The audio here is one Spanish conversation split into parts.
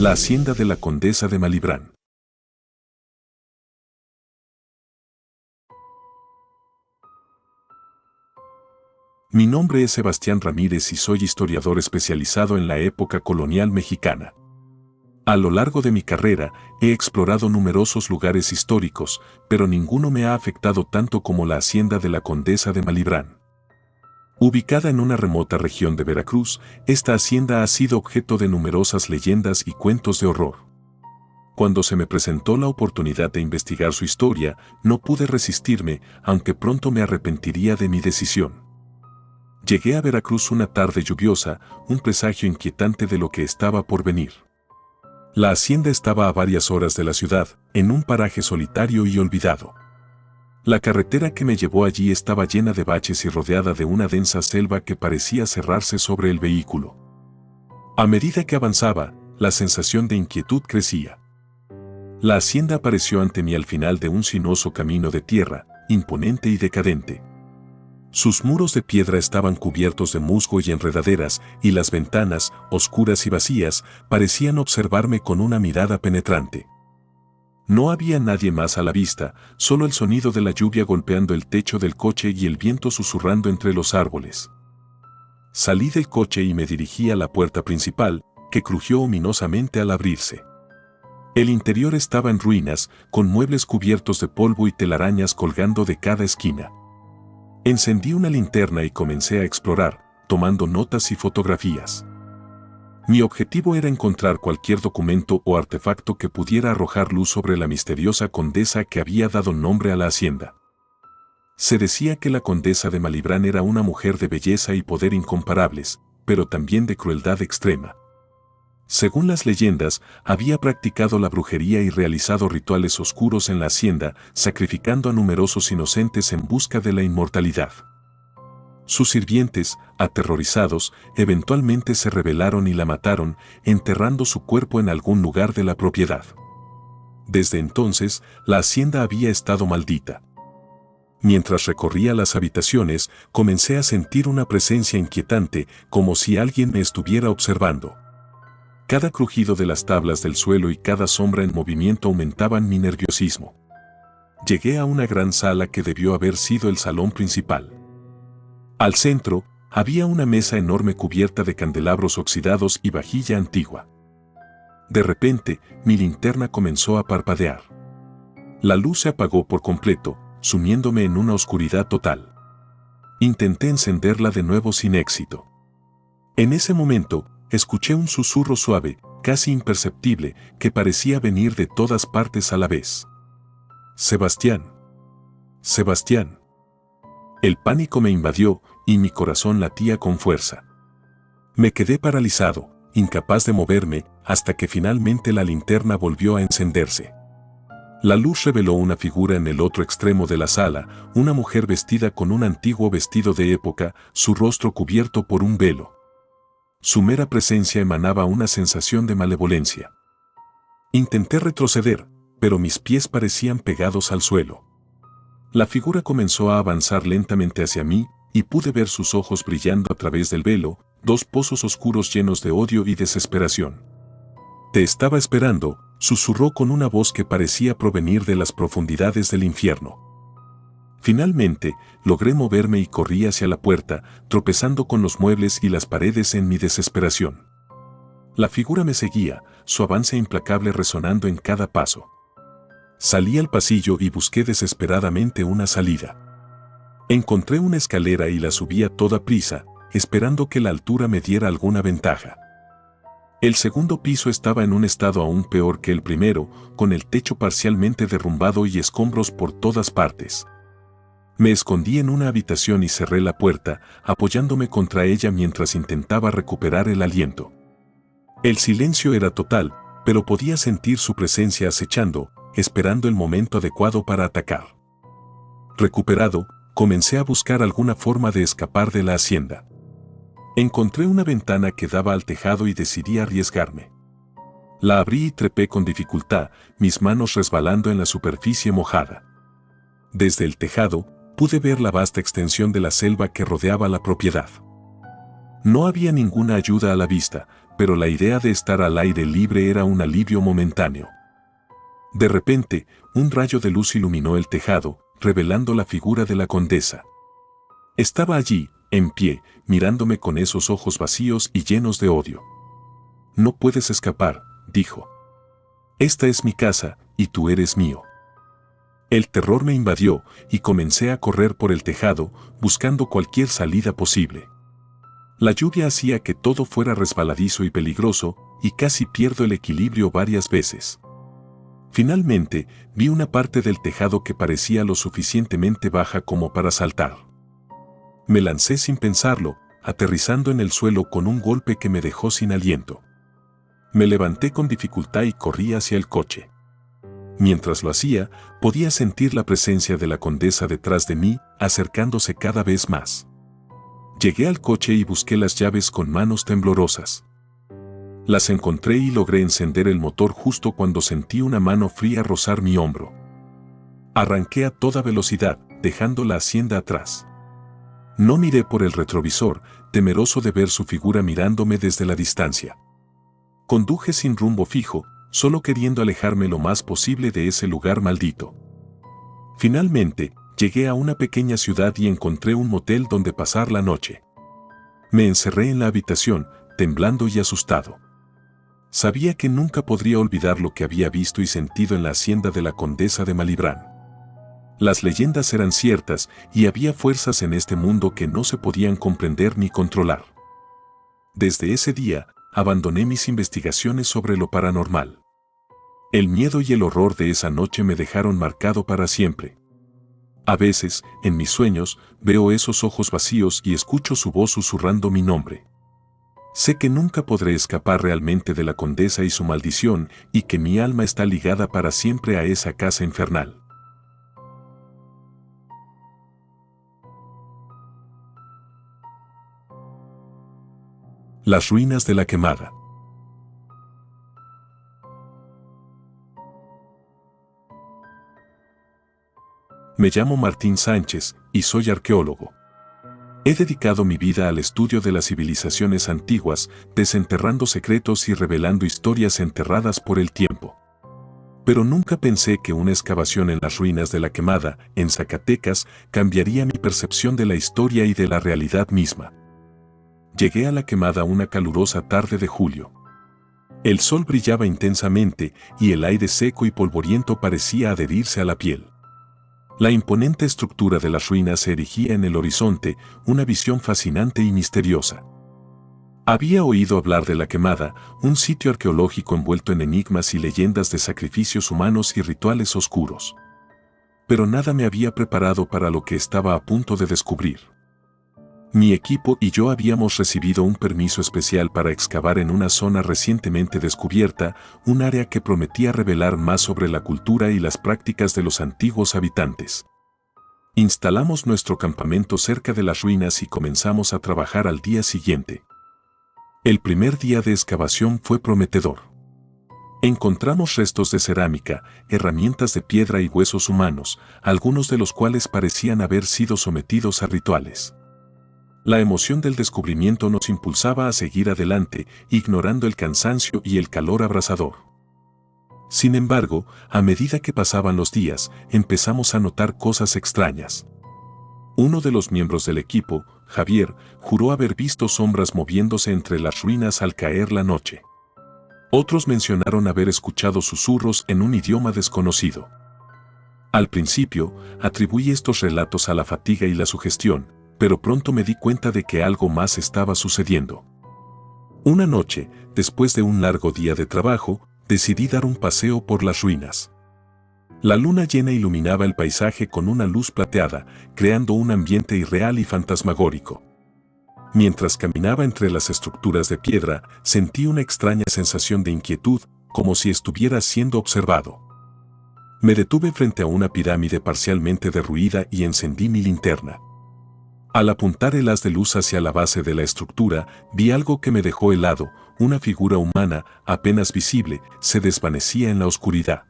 La hacienda de la condesa de Malibrán. Mi nombre es Sebastián Ramírez y soy historiador especializado en la época colonial mexicana. A lo largo de mi carrera, he explorado numerosos lugares históricos, pero ninguno me ha afectado tanto como la hacienda de la condesa de Malibrán. Ubicada en una remota región de Veracruz, esta hacienda ha sido objeto de numerosas leyendas y cuentos de horror. Cuando se me presentó la oportunidad de investigar su historia, no pude resistirme, aunque pronto me arrepentiría de mi decisión. Llegué a Veracruz una tarde lluviosa, un presagio inquietante de lo que estaba por venir. La hacienda estaba a varias horas de la ciudad, en un paraje solitario y olvidado. La carretera que me llevó allí estaba llena de baches y rodeada de una densa selva que parecía cerrarse sobre el vehículo. A medida que avanzaba, la sensación de inquietud crecía. La hacienda apareció ante mí al final de un sinuoso camino de tierra, imponente y decadente. Sus muros de piedra estaban cubiertos de musgo y enredaderas, y las ventanas, oscuras y vacías, parecían observarme con una mirada penetrante. No había nadie más a la vista, solo el sonido de la lluvia golpeando el techo del coche y el viento susurrando entre los árboles. Salí del coche y me dirigí a la puerta principal, que crujió ominosamente al abrirse. El interior estaba en ruinas, con muebles cubiertos de polvo y telarañas colgando de cada esquina. Encendí una linterna y comencé a explorar, tomando notas y fotografías. Mi objetivo era encontrar cualquier documento o artefacto que pudiera arrojar luz sobre la misteriosa condesa que había dado nombre a la hacienda. Se decía que la condesa de Malibrán era una mujer de belleza y poder incomparables, pero también de crueldad extrema. Según las leyendas, había practicado la brujería y realizado rituales oscuros en la hacienda, sacrificando a numerosos inocentes en busca de la inmortalidad. Sus sirvientes, aterrorizados, eventualmente se rebelaron y la mataron, enterrando su cuerpo en algún lugar de la propiedad. Desde entonces, la hacienda había estado maldita. Mientras recorría las habitaciones, comencé a sentir una presencia inquietante, como si alguien me estuviera observando. Cada crujido de las tablas del suelo y cada sombra en movimiento aumentaban mi nerviosismo. Llegué a una gran sala que debió haber sido el salón principal. Al centro, había una mesa enorme cubierta de candelabros oxidados y vajilla antigua. De repente, mi linterna comenzó a parpadear. La luz se apagó por completo, sumiéndome en una oscuridad total. Intenté encenderla de nuevo sin éxito. En ese momento, escuché un susurro suave, casi imperceptible, que parecía venir de todas partes a la vez. «Sebastián. Sebastián». El pánico me invadió y mi corazón latía con fuerza. Me quedé paralizado, incapaz de moverme, hasta que finalmente la linterna volvió a encenderse. La luz reveló una figura en el otro extremo de la sala, una mujer vestida con un antiguo vestido de época, su rostro cubierto por un velo. Su mera presencia emanaba una sensación de malevolencia. Intenté retroceder, pero mis pies parecían pegados al suelo. La figura comenzó a avanzar lentamente hacia mí, y pude ver sus ojos brillando a través del velo, dos pozos oscuros llenos de odio y desesperación. «Te estaba esperando», susurró con una voz que parecía provenir de las profundidades del infierno. Finalmente, logré moverme y corrí hacia la puerta, tropezando con los muebles y las paredes en mi desesperación. La figura me seguía, su avance implacable resonando en cada paso. Salí al pasillo y busqué desesperadamente una salida. Encontré una escalera y la subí a toda prisa, esperando que la altura me diera alguna ventaja. El segundo piso estaba en un estado aún peor que el primero, con el techo parcialmente derrumbado y escombros por todas partes. Me escondí en una habitación y cerré la puerta, apoyándome contra ella mientras intentaba recuperar el aliento. El silencio era total, pero podía sentir su presencia acechando, esperando el momento adecuado para atacar. Recuperado, comencé a buscar alguna forma de escapar de la hacienda. Encontré una ventana que daba al tejado y decidí arriesgarme. La abrí y trepé con dificultad, mis manos resbalando en la superficie mojada. Desde el tejado, pude ver la vasta extensión de la selva que rodeaba la propiedad. No había ninguna ayuda a la vista, pero la idea de estar al aire libre era un alivio momentáneo. De repente, un rayo de luz iluminó el tejado, revelando la figura de la condesa. Estaba allí, en pie, mirándome con esos ojos vacíos y llenos de odio. «No puedes escapar», dijo. «Esta es mi casa, y tú eres mío». El terror me invadió, y comencé a correr por el tejado, buscando cualquier salida posible. La lluvia hacía que todo fuera resbaladizo y peligroso, y casi pierdo el equilibrio varias veces. Finalmente, vi una parte del tejado que parecía lo suficientemente baja como para saltar. Me lancé sin pensarlo, aterrizando en el suelo con un golpe que me dejó sin aliento. Me levanté con dificultad y corrí hacia el coche. Mientras lo hacía, podía sentir la presencia de la condesa detrás de mí, acercándose cada vez más. Llegué al coche y busqué las llaves con manos temblorosas. Las encontré y logré encender el motor justo cuando sentí una mano fría rozar mi hombro. Arranqué a toda velocidad, dejando la hacienda atrás. No miré por el retrovisor, temeroso de ver su figura mirándome desde la distancia. Conduje sin rumbo fijo, solo queriendo alejarme lo más posible de ese lugar maldito. Finalmente, llegué a una pequeña ciudad y encontré un motel donde pasar la noche. Me encerré en la habitación, temblando y asustado. Sabía que nunca podría olvidar lo que había visto y sentido en la hacienda de la condesa de Malibran. Las leyendas eran ciertas y había fuerzas en este mundo que no se podían comprender ni controlar. Desde ese día, abandoné mis investigaciones sobre lo paranormal. El miedo y el horror de esa noche me dejaron marcado para siempre. A veces, en mis sueños, veo esos ojos vacíos y escucho su voz susurrando mi nombre. Sé que nunca podré escapar realmente de la condesa y su maldición, y que mi alma está ligada para siempre a esa casa infernal. Las ruinas de la quemada. Me llamo Martín Sánchez y soy arqueólogo. He dedicado mi vida al estudio de las civilizaciones antiguas, desenterrando secretos y revelando historias enterradas por el tiempo. Pero nunca pensé que una excavación en las ruinas de la Quemada, en Zacatecas, cambiaría mi percepción de la historia y de la realidad misma. Llegué a la Quemada una calurosa tarde de julio. El sol brillaba intensamente y el aire seco y polvoriento parecía adherirse a la piel. La imponente estructura de las ruinas se erigía en el horizonte, una visión fascinante y misteriosa. Había oído hablar de la Quemada, un sitio arqueológico envuelto en enigmas y leyendas de sacrificios humanos y rituales oscuros. Pero nada me había preparado para lo que estaba a punto de descubrir. Mi equipo y yo habíamos recibido un permiso especial para excavar en una zona recientemente descubierta, un área que prometía revelar más sobre la cultura y las prácticas de los antiguos habitantes. Instalamos nuestro campamento cerca de las ruinas y comenzamos a trabajar al día siguiente. El primer día de excavación fue prometedor. Encontramos restos de cerámica, herramientas de piedra y huesos humanos, algunos de los cuales parecían haber sido sometidos a rituales. La emoción del descubrimiento nos impulsaba a seguir adelante, ignorando el cansancio y el calor abrasador. Sin embargo, a medida que pasaban los días, empezamos a notar cosas extrañas. Uno de los miembros del equipo, Javier, juró haber visto sombras moviéndose entre las ruinas al caer la noche. Otros mencionaron haber escuchado susurros en un idioma desconocido. Al principio, atribuí estos relatos a la fatiga y la sugestión, pero pronto me di cuenta de que algo más estaba sucediendo. Una noche, después de un largo día de trabajo, decidí dar un paseo por las ruinas. La luna llena iluminaba el paisaje con una luz plateada, creando un ambiente irreal y fantasmagórico. Mientras caminaba entre las estructuras de piedra, sentí una extraña sensación de inquietud, como si estuviera siendo observado. Me detuve frente a una pirámide parcialmente derruida y encendí mi linterna. Al apuntar el haz de luz hacia la base de la estructura, vi algo que me dejó helado, una figura humana, apenas visible, se desvanecía en la oscuridad.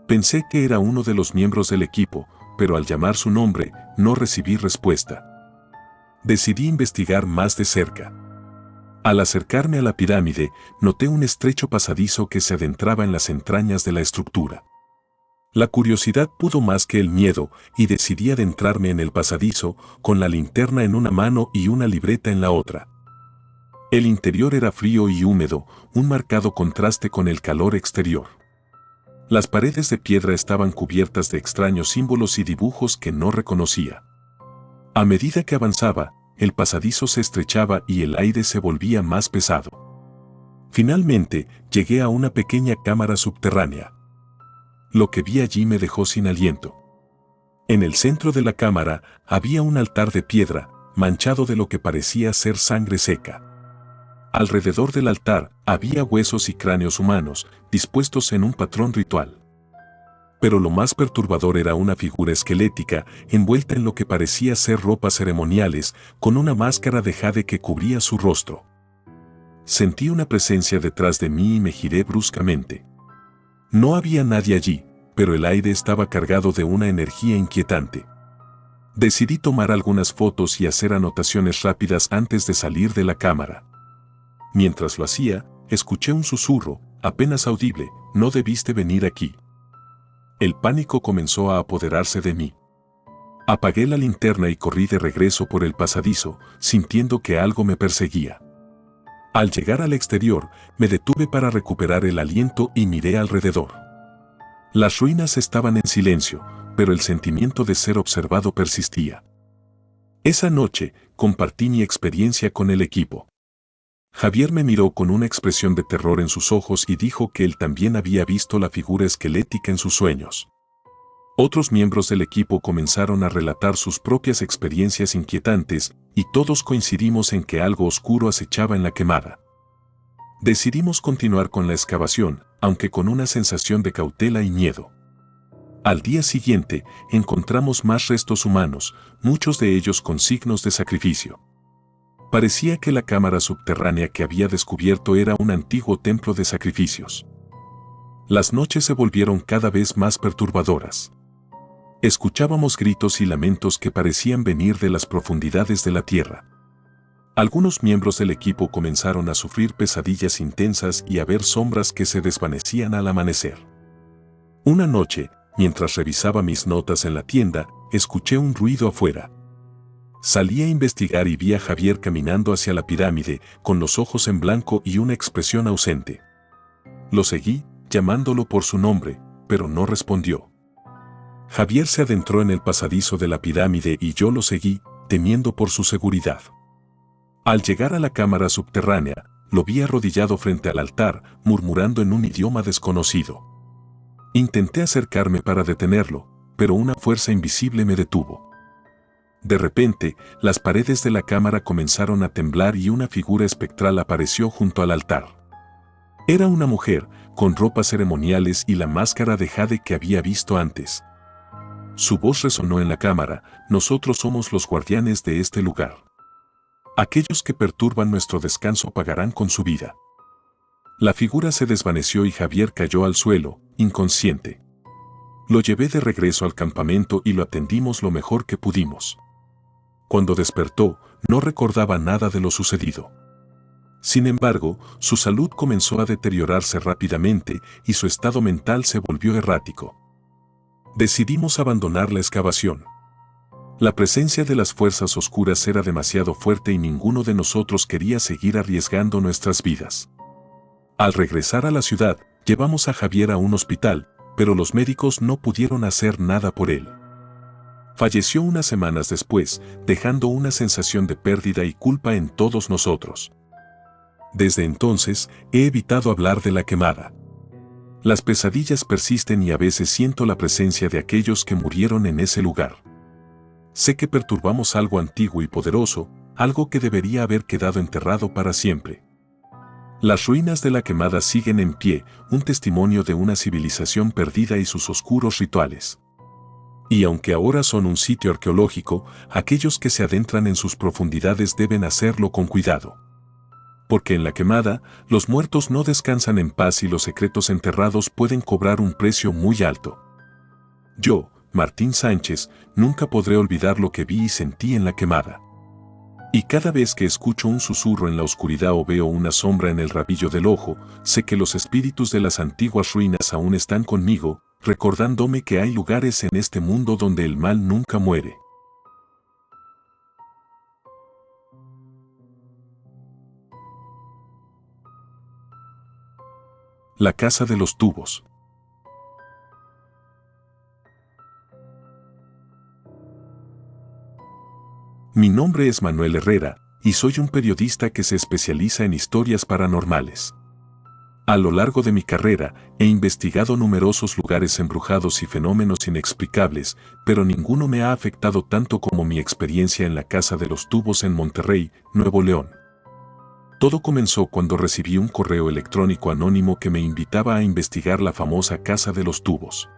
Pensé que era uno de los miembros del equipo, pero al llamar su nombre, no recibí respuesta. Decidí investigar más de cerca. Al acercarme a la pirámide, noté un estrecho pasadizo que se adentraba en las entrañas de la estructura. La curiosidad pudo más que el miedo y decidí adentrarme en el pasadizo con la linterna en una mano y una libreta en la otra. El interior era frío y húmedo, un marcado contraste con el calor exterior. Las paredes de piedra estaban cubiertas de extraños símbolos y dibujos que no reconocía. A medida que avanzaba, el pasadizo se estrechaba y el aire se volvía más pesado. Finalmente, llegué a una pequeña cámara subterránea. Lo que vi allí me dejó sin aliento. En el centro de la cámara había un altar de piedra, manchado de lo que parecía ser sangre seca. Alrededor del altar había huesos y cráneos humanos, dispuestos en un patrón ritual. Pero lo más perturbador era una figura esquelética, envuelta en lo que parecía ser ropas ceremoniales, con una máscara de jade que cubría su rostro. Sentí una presencia detrás de mí y me giré bruscamente. No había nadie allí, pero el aire estaba cargado de una energía inquietante. Decidí tomar algunas fotos y hacer anotaciones rápidas antes de salir de la cámara. Mientras lo hacía, escuché un susurro, apenas audible: «No debiste venir aquí». El pánico comenzó a apoderarse de mí. Apagué la linterna y corrí de regreso por el pasadizo, sintiendo que algo me perseguía. Al llegar al exterior, me detuve para recuperar el aliento y miré alrededor. Las ruinas estaban en silencio, pero el sentimiento de ser observado persistía. Esa noche, compartí mi experiencia con el equipo. Javier me miró con una expresión de terror en sus ojos y dijo que él también había visto la figura esquelética en sus sueños. Otros miembros del equipo comenzaron a relatar sus propias experiencias inquietantes y todos coincidimos en que algo oscuro acechaba en la quemada. Decidimos continuar con la excavación, aunque con una sensación de cautela y miedo. Al día siguiente, encontramos más restos humanos, muchos de ellos con signos de sacrificio. Parecía que la cámara subterránea que había descubierto era un antiguo templo de sacrificios. Las noches se volvieron cada vez más perturbadoras. Escuchábamos gritos y lamentos que parecían venir de las profundidades de la tierra. Algunos miembros del equipo comenzaron a sufrir pesadillas intensas y a ver sombras que se desvanecían al amanecer. Una noche, mientras revisaba mis notas en la tienda, escuché un ruido afuera. Salí a investigar y vi a Javier caminando hacia la pirámide, con los ojos en blanco y una expresión ausente. Lo seguí, llamándolo por su nombre, pero no respondió. Javier se adentró en el pasadizo de la pirámide y yo lo seguí, temiendo por su seguridad. Al llegar a la cámara subterránea, lo vi arrodillado frente al altar, murmurando en un idioma desconocido. Intenté acercarme para detenerlo, pero una fuerza invisible me detuvo. De repente, las paredes de la cámara comenzaron a temblar y una figura espectral apareció junto al altar. Era una mujer, con ropas ceremoniales y la máscara de jade que había visto antes. Su voz resonó en la cámara: «Nosotros somos los guardianes de este lugar. Aquellos que perturban nuestro descanso pagarán con su vida». La figura se desvaneció y Javier cayó al suelo, inconsciente. Lo llevé de regreso al campamento y lo atendimos lo mejor que pudimos. Cuando despertó, no recordaba nada de lo sucedido. Sin embargo, su salud comenzó a deteriorarse rápidamente y su estado mental se volvió errático. Decidimos abandonar la excavación. La presencia de las fuerzas oscuras era demasiado fuerte y ninguno de nosotros quería seguir arriesgando nuestras vidas. Al regresar a la ciudad, llevamos a Javier a un hospital, pero los médicos no pudieron hacer nada por él. Falleció unas semanas después, dejando una sensación de pérdida y culpa en todos nosotros. Desde entonces, he evitado hablar de la quemada. Las pesadillas persisten y a veces siento la presencia de aquellos que murieron en ese lugar. Sé que perturbamos algo antiguo y poderoso, algo que debería haber quedado enterrado para siempre. Las ruinas de la quemada siguen en pie, un testimonio de una civilización perdida y sus oscuros rituales. Y aunque ahora son un sitio arqueológico, aquellos que se adentran en sus profundidades deben hacerlo con cuidado. Porque en la quemada, los muertos no descansan en paz y los secretos enterrados pueden cobrar un precio muy alto. Yo, Martín Sánchez, nunca podré olvidar lo que vi y sentí en la quemada. Y cada vez que escucho un susurro en la oscuridad o veo una sombra en el rabillo del ojo, sé que los espíritus de las antiguas ruinas aún están conmigo, recordándome que hay lugares en este mundo donde el mal nunca muere. La casa de los tubos. Mi nombre es Manuel Herrera, y soy un periodista que se especializa en historias paranormales. A lo largo de mi carrera, he investigado numerosos lugares embrujados y fenómenos inexplicables, pero ninguno me ha afectado tanto como mi experiencia en la Casa de los Tubos en Monterrey, Nuevo León. Todo comenzó cuando recibí un correo electrónico anónimo que me invitaba a investigar la famosa Casa de los Tubos.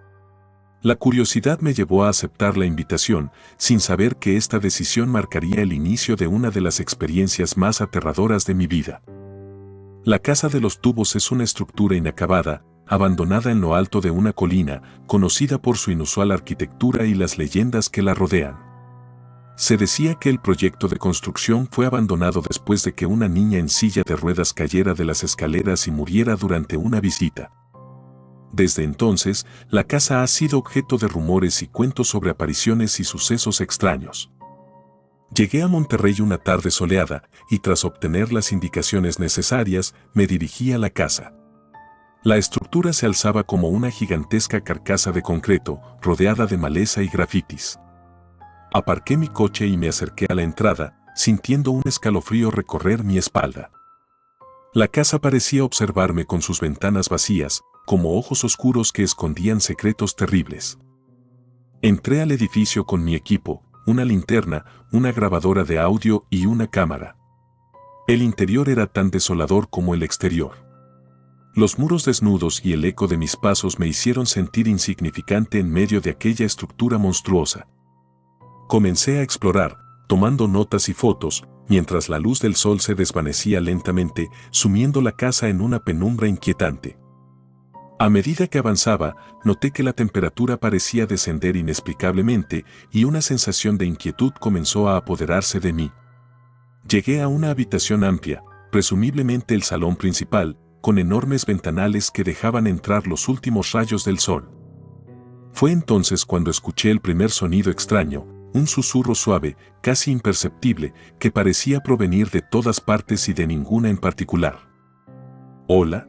La curiosidad me llevó a aceptar la invitación, sin saber que esta decisión marcaría el inicio de una de las experiencias más aterradoras de mi vida. La Casa de los Tubos es una estructura inacabada, abandonada en lo alto de una colina, conocida por su inusual arquitectura y las leyendas que la rodean. Se decía que el proyecto de construcción fue abandonado después de que una niña en silla de ruedas cayera de las escaleras y muriera durante una visita. Desde entonces, la casa ha sido objeto de rumores y cuentos sobre apariciones y sucesos extraños. Llegué a Monterrey una tarde soleada, y tras obtener las indicaciones necesarias, me dirigí a la casa. La estructura se alzaba como una gigantesca carcasa de concreto, rodeada de maleza y grafitis. Aparqué mi coche y me acerqué a la entrada, sintiendo un escalofrío recorrer mi espalda. La casa parecía observarme con sus ventanas vacías, como ojos oscuros que escondían secretos terribles. Entré al edificio con mi equipo, una linterna, una grabadora de audio y una cámara. El interior era tan desolador como el exterior. Los muros desnudos y el eco de mis pasos me hicieron sentir insignificante en medio de aquella estructura monstruosa. Comencé a explorar, tomando notas y fotos, mientras la luz del sol se desvanecía lentamente, sumiendo la casa en una penumbra inquietante. A medida que avanzaba, noté que la temperatura parecía descender inexplicablemente y una sensación de inquietud comenzó a apoderarse de mí. Llegué a una habitación amplia, presumiblemente el salón principal, con enormes ventanales que dejaban entrar los últimos rayos del sol. Fue entonces cuando escuché el primer sonido extraño, un susurro suave, casi imperceptible, que parecía provenir de todas partes y de ninguna en particular. «¿Hola?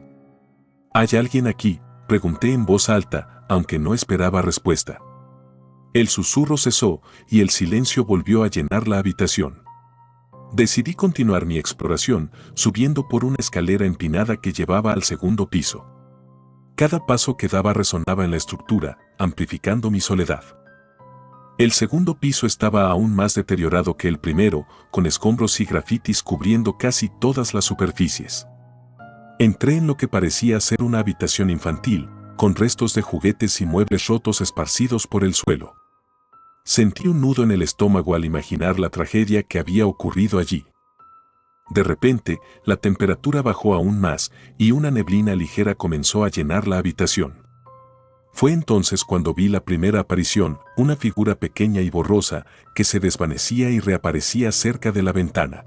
¿Hay alguien aquí?», pregunté en voz alta, aunque no esperaba respuesta. El susurro cesó y el silencio volvió a llenar la habitación. Decidí continuar mi exploración, subiendo por una escalera empinada que llevaba al segundo piso. Cada paso que daba resonaba en la estructura, amplificando mi soledad. El segundo piso estaba aún más deteriorado que el primero, con escombros y grafitis cubriendo casi todas las superficies. Entré en lo que parecía ser una habitación infantil, con restos de juguetes y muebles rotos esparcidos por el suelo. Sentí un nudo en el estómago al imaginar la tragedia que había ocurrido allí. De repente, la temperatura bajó aún más y una neblina ligera comenzó a llenar la habitación. Fue entonces cuando vi la primera aparición, una figura pequeña y borrosa que se desvanecía y reaparecía cerca de la ventana.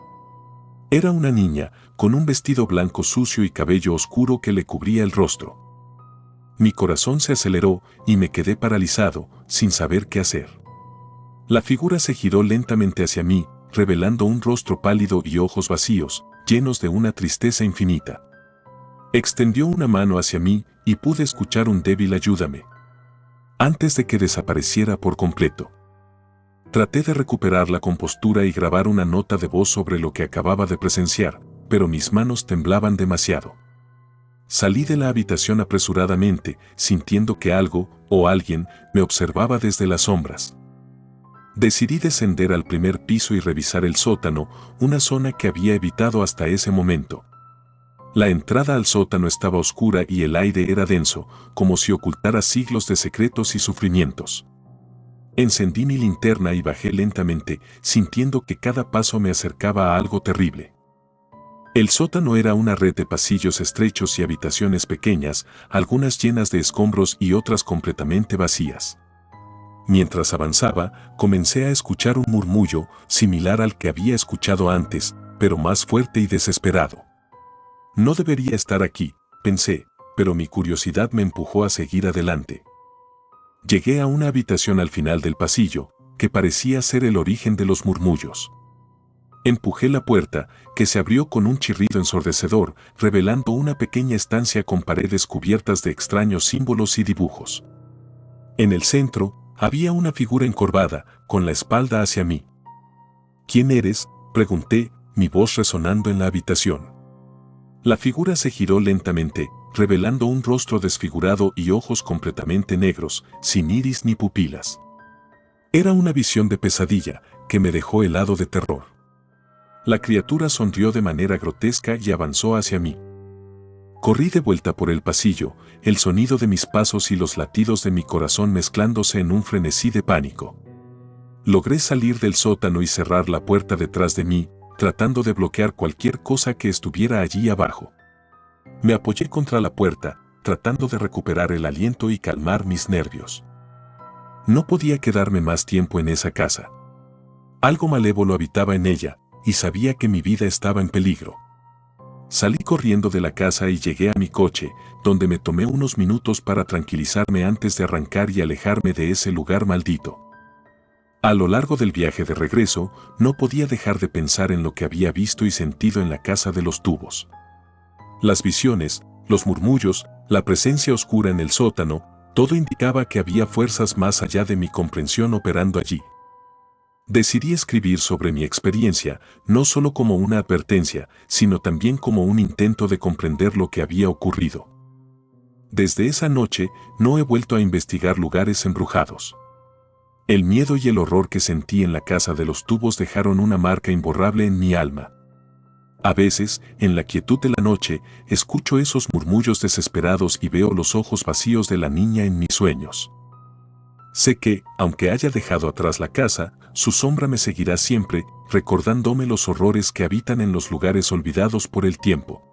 Era una niña, con un vestido blanco sucio y cabello oscuro que le cubría el rostro. Mi corazón se aceleró y me quedé paralizado, sin saber qué hacer. La figura se giró lentamente hacia mí, revelando un rostro pálido y ojos vacíos, llenos de una tristeza infinita. Extendió una mano hacia mí y pude escuchar un débil «ayúdame», antes de que desapareciera por completo. Traté de recuperar la compostura y grabar una nota de voz sobre lo que acababa de presenciar, pero mis manos temblaban demasiado. Salí de la habitación apresuradamente, sintiendo que algo, o alguien, me observaba desde las sombras. Decidí descender al primer piso y revisar el sótano, una zona que había evitado hasta ese momento. La entrada al sótano estaba oscura y el aire era denso, como si ocultara siglos de secretos y sufrimientos. Encendí mi linterna y bajé lentamente, sintiendo que cada paso me acercaba a algo terrible. El sótano era una red de pasillos estrechos y habitaciones pequeñas, algunas llenas de escombros y otras completamente vacías. Mientras avanzaba, comencé a escuchar un murmullo similar al que había escuchado antes, pero más fuerte y desesperado. No debería estar aquí, pensé, pero mi curiosidad me empujó a seguir adelante. Llegué a una habitación al final del pasillo, que parecía ser el origen de los murmullos. Empujé la puerta, que se abrió con un chirrido ensordecedor, revelando una pequeña estancia con paredes cubiertas de extraños símbolos y dibujos. En el centro, había una figura encorvada, con la espalda hacia mí. ¿Quién eres?, pregunté, mi voz resonando en la habitación. La figura se giró lentamente, revelando un rostro desfigurado y ojos completamente negros, sin iris ni pupilas. Era una visión de pesadilla, que me dejó helado de terror. La criatura sonrió de manera grotesca y avanzó hacia mí. Corrí de vuelta por el pasillo, el sonido de mis pasos y los latidos de mi corazón mezclándose en un frenesí de pánico. Logré salir del sótano y cerrar la puerta detrás de mí, tratando de bloquear cualquier cosa que estuviera allí abajo. Me apoyé contra la puerta, tratando de recuperar el aliento y calmar mis nervios. No podía quedarme más tiempo en esa casa. Algo malévolo habitaba en ella, y sabía que mi vida estaba en peligro. Salí corriendo de la casa y llegué a mi coche, donde me tomé unos minutos para tranquilizarme antes de arrancar y alejarme de ese lugar maldito. A lo largo del viaje de regreso, no podía dejar de pensar en lo que había visto y sentido en la casa de los tubos. Las visiones, los murmullos, la presencia oscura en el sótano, todo indicaba que había fuerzas más allá de mi comprensión operando allí. Decidí escribir sobre mi experiencia, no solo como una advertencia, sino también como un intento de comprender lo que había ocurrido. Desde esa noche, no he vuelto a investigar lugares embrujados. El miedo y el horror que sentí en la casa de los tubos dejaron una marca imborrable en mi alma. A veces, en la quietud de la noche, escucho esos murmullos desesperados y veo los ojos vacíos de la niña en mis sueños. Sé que, aunque haya dejado atrás la casa, su sombra me seguirá siempre, recordándome los horrores que habitan en los lugares olvidados por el tiempo.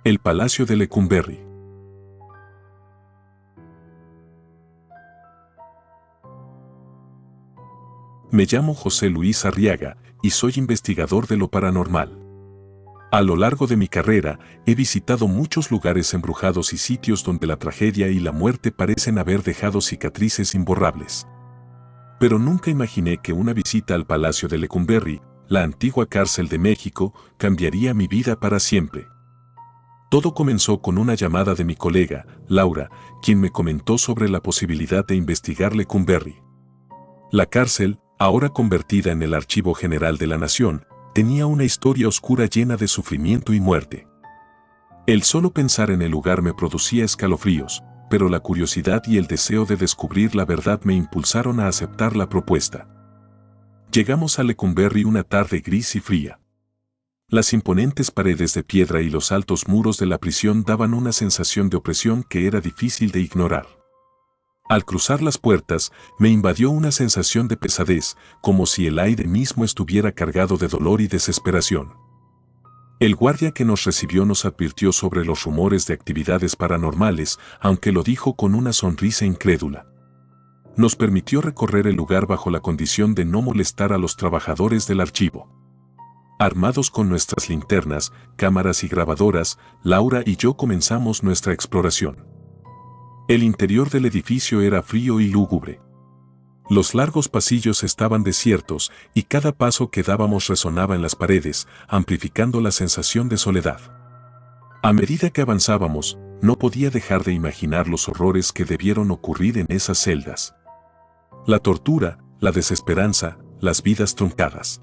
El Palacio de Lecumberri. Me llamo José Luis Arriaga, y soy investigador de lo paranormal. A lo largo de mi carrera, he visitado muchos lugares embrujados y sitios donde la tragedia y la muerte parecen haber dejado cicatrices imborrables. Pero nunca imaginé que una visita al Palacio de Lecumberri, la antigua cárcel de México, cambiaría mi vida para siempre. Todo comenzó con una llamada de mi colega, Laura, quien me comentó sobre la posibilidad de investigar Lecumberri. La cárcel, ahora convertida en el Archivo General de la Nación, tenía una historia oscura llena de sufrimiento y muerte. El solo pensar en el lugar me producía escalofríos, pero la curiosidad y el deseo de descubrir la verdad me impulsaron a aceptar la propuesta. Llegamos a Lecumberri una tarde gris y fría. Las imponentes paredes de piedra y los altos muros de la prisión daban una sensación de opresión que era difícil de ignorar. Al cruzar las puertas, me invadió una sensación de pesadez, como si el aire mismo estuviera cargado de dolor y desesperación. El guardia que nos recibió nos advirtió sobre los rumores de actividades paranormales, aunque lo dijo con una sonrisa incrédula. Nos permitió recorrer el lugar bajo la condición de no molestar a los trabajadores del archivo. Armados con nuestras linternas, cámaras y grabadoras, Laura y yo comenzamos nuestra exploración. El interior del edificio era frío y lúgubre. Los largos pasillos estaban desiertos y cada paso que dábamos resonaba en las paredes, amplificando la sensación de soledad. A medida que avanzábamos, no podía dejar de imaginar los horrores que debieron ocurrir en esas celdas. La tortura, la desesperanza, las vidas truncadas.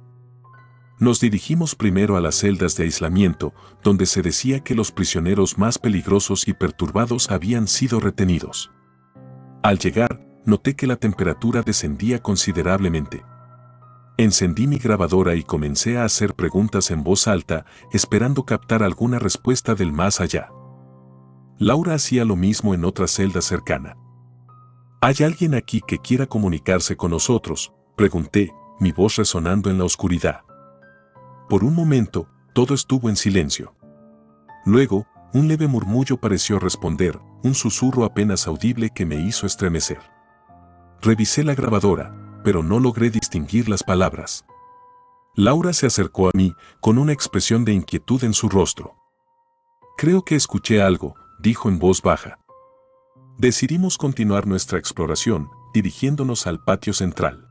Nos dirigimos primero a las celdas de aislamiento, donde se decía que los prisioneros más peligrosos y perturbados habían sido retenidos. Al llegar, noté que la temperatura descendía considerablemente. Encendí mi grabadora y comencé a hacer preguntas en voz alta, esperando captar alguna respuesta del más allá. Laura hacía lo mismo en otra celda cercana. ¿Hay alguien aquí que quiera comunicarse con nosotros?, pregunté, mi voz resonando en la oscuridad. Por un momento, todo estuvo en silencio. Luego, un leve murmullo pareció responder, un susurro apenas audible que me hizo estremecer. Revisé la grabadora, pero no logré distinguir las palabras. Laura se acercó a mí, con una expresión de inquietud en su rostro. «Creo que escuché algo», dijo en voz baja. Decidimos continuar nuestra exploración, dirigiéndonos al patio central.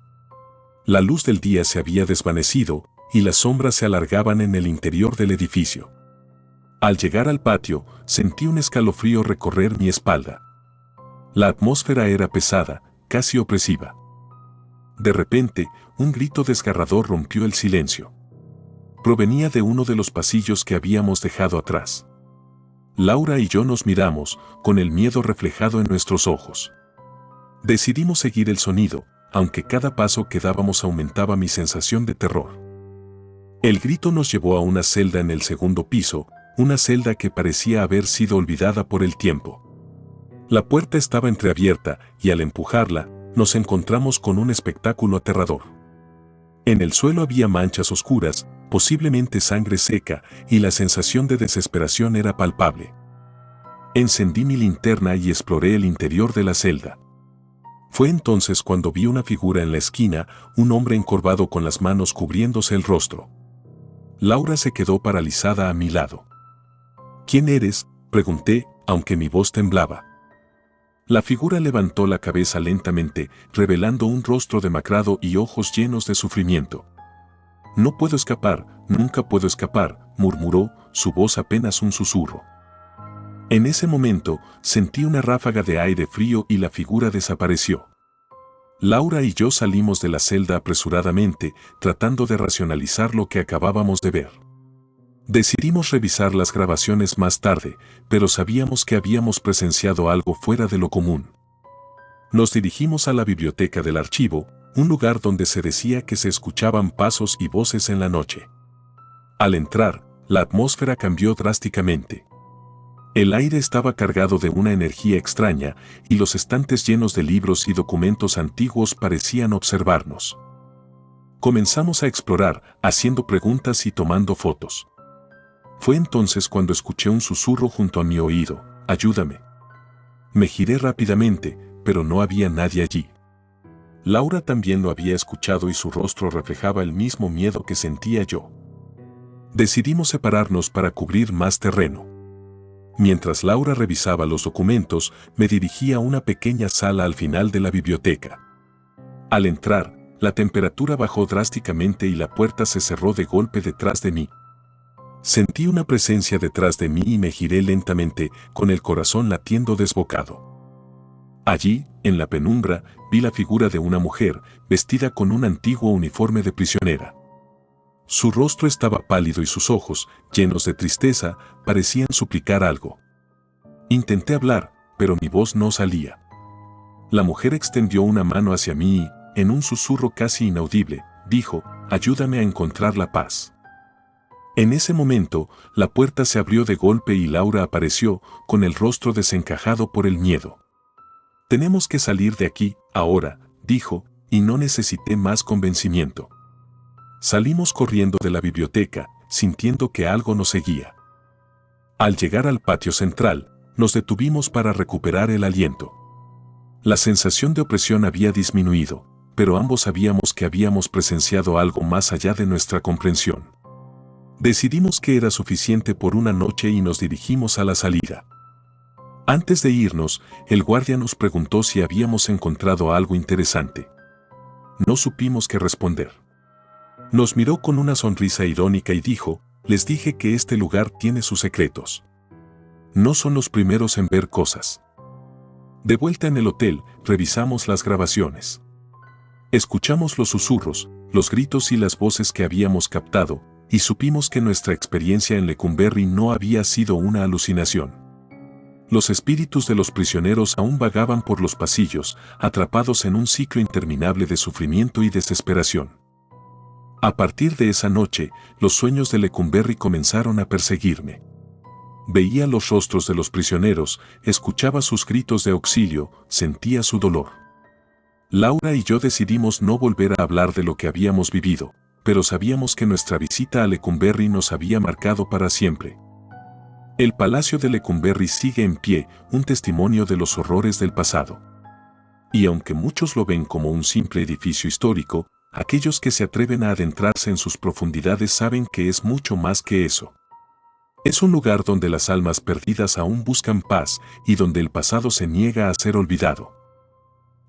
La luz del día se había desvanecido, y las sombras se alargaban en el interior del edificio. Al llegar al patio, sentí un escalofrío recorrer mi espalda. La atmósfera era pesada, casi opresiva. De repente, un grito desgarrador rompió el silencio. Provenía de uno de los pasillos que habíamos dejado atrás. Laura y yo nos miramos, con el miedo reflejado en nuestros ojos. Decidimos seguir el sonido, aunque cada paso que dábamos aumentaba mi sensación de terror. El grito nos llevó a una celda en el segundo piso, una celda que parecía haber sido olvidada por el tiempo. La puerta estaba entreabierta y al empujarla, nos encontramos con un espectáculo aterrador. En el suelo había manchas oscuras, posiblemente sangre seca, y la sensación de desesperación era palpable. Encendí mi linterna y exploré el interior de la celda. Fue entonces cuando vi una figura en la esquina, un hombre encorvado con las manos cubriéndose el rostro. Laura se quedó paralizada a mi lado. «¿Quién eres?», pregunté, aunque mi voz temblaba. La figura levantó la cabeza lentamente, revelando un rostro demacrado y ojos llenos de sufrimiento. «No puedo escapar, nunca puedo escapar», murmuró, su voz apenas un susurro. En ese momento, sentí una ráfaga de aire frío y la figura desapareció. Laura y yo salimos de la celda apresuradamente, tratando de racionalizar lo que acabábamos de ver. Decidimos revisar las grabaciones más tarde, pero sabíamos que habíamos presenciado algo fuera de lo común. Nos dirigimos a la biblioteca del archivo, un lugar donde se decía que se escuchaban pasos y voces en la noche. Al entrar, la atmósfera cambió drásticamente. El aire estaba cargado de una energía extraña y los estantes llenos de libros y documentos antiguos parecían observarnos. Comenzamos a explorar, haciendo preguntas y tomando fotos. Fue entonces cuando escuché un susurro junto a mi oído: «Ayúdame». Me giré rápidamente, pero no había nadie allí. Laura también lo había escuchado y su rostro reflejaba el mismo miedo que sentía yo. Decidimos separarnos para cubrir más terreno. Mientras Laura revisaba los documentos, me dirigí a una pequeña sala al final de la biblioteca. Al entrar, la temperatura bajó drásticamente y la puerta se cerró de golpe detrás de mí. Sentí una presencia detrás de mí y me giré lentamente, con el corazón latiendo desbocado. Allí, en la penumbra, vi la figura de una mujer, vestida con un antiguo uniforme de prisionera. Su rostro estaba pálido y sus ojos, llenos de tristeza, parecían suplicar algo. Intenté hablar, pero mi voz no salía. La mujer extendió una mano hacia mí y, en un susurro casi inaudible, dijo: «Ayúdame a encontrar la paz». En ese momento, la puerta se abrió de golpe y Laura apareció, con el rostro desencajado por el miedo. «Tenemos que salir de aquí, ahora», dijo, y no necesité más convencimiento. Salimos corriendo de la biblioteca, sintiendo que algo nos seguía. Al llegar al patio central, nos detuvimos para recuperar el aliento. La sensación de opresión había disminuido, pero ambos sabíamos que habíamos presenciado algo más allá de nuestra comprensión. Decidimos que era suficiente por una noche y nos dirigimos a la salida. Antes de irnos, el guardia nos preguntó si habíamos encontrado algo interesante. No supimos qué responder. Nos miró con una sonrisa irónica y dijo: «Les dije que este lugar tiene sus secretos. No son los primeros en ver cosas». De vuelta en el hotel, revisamos las grabaciones. Escuchamos los susurros, los gritos y las voces que habíamos captado, y supimos que nuestra experiencia en Lecumberri no había sido una alucinación. Los espíritus de los prisioneros aún vagaban por los pasillos, atrapados en un ciclo interminable de sufrimiento y desesperación. A partir de esa noche, los sueños de Lecumberri comenzaron a perseguirme. Veía los rostros de los prisioneros, escuchaba sus gritos de auxilio, sentía su dolor. Laura y yo decidimos no volver a hablar de lo que habíamos vivido, pero sabíamos que nuestra visita a Lecumberri nos había marcado para siempre. El Palacio de Lecumberri sigue en pie, un testimonio de los horrores del pasado. Y aunque muchos lo ven como un simple edificio histórico, aquellos que se atreven a adentrarse en sus profundidades saben que es mucho más que eso. Es un lugar donde las almas perdidas aún buscan paz y donde el pasado se niega a ser olvidado.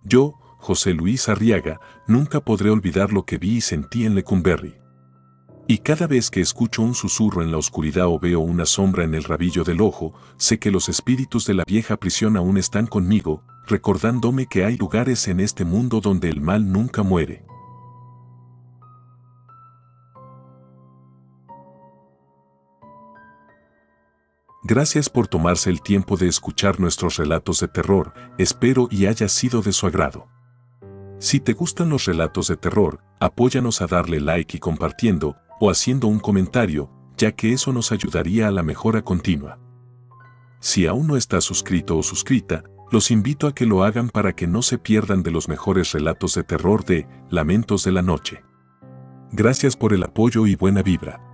Yo, José Luis Arriaga, nunca podré olvidar lo que vi y sentí en Lecumberri. Y cada vez que escucho un susurro en la oscuridad o veo una sombra en el rabillo del ojo, sé que los espíritus de la vieja prisión aún están conmigo, recordándome que hay lugares en este mundo donde el mal nunca muere. Gracias por tomarse el tiempo de escuchar nuestros relatos de terror, espero y haya sido de su agrado. Si te gustan los relatos de terror, apóyanos a darle like y compartiendo, o haciendo un comentario, ya que eso nos ayudaría a la mejora continua. Si aún no estás suscrito o suscrita, los invito a que lo hagan para que no se pierdan de los mejores relatos de terror de Lamentos de la Noche. Gracias por el apoyo y buena vibra.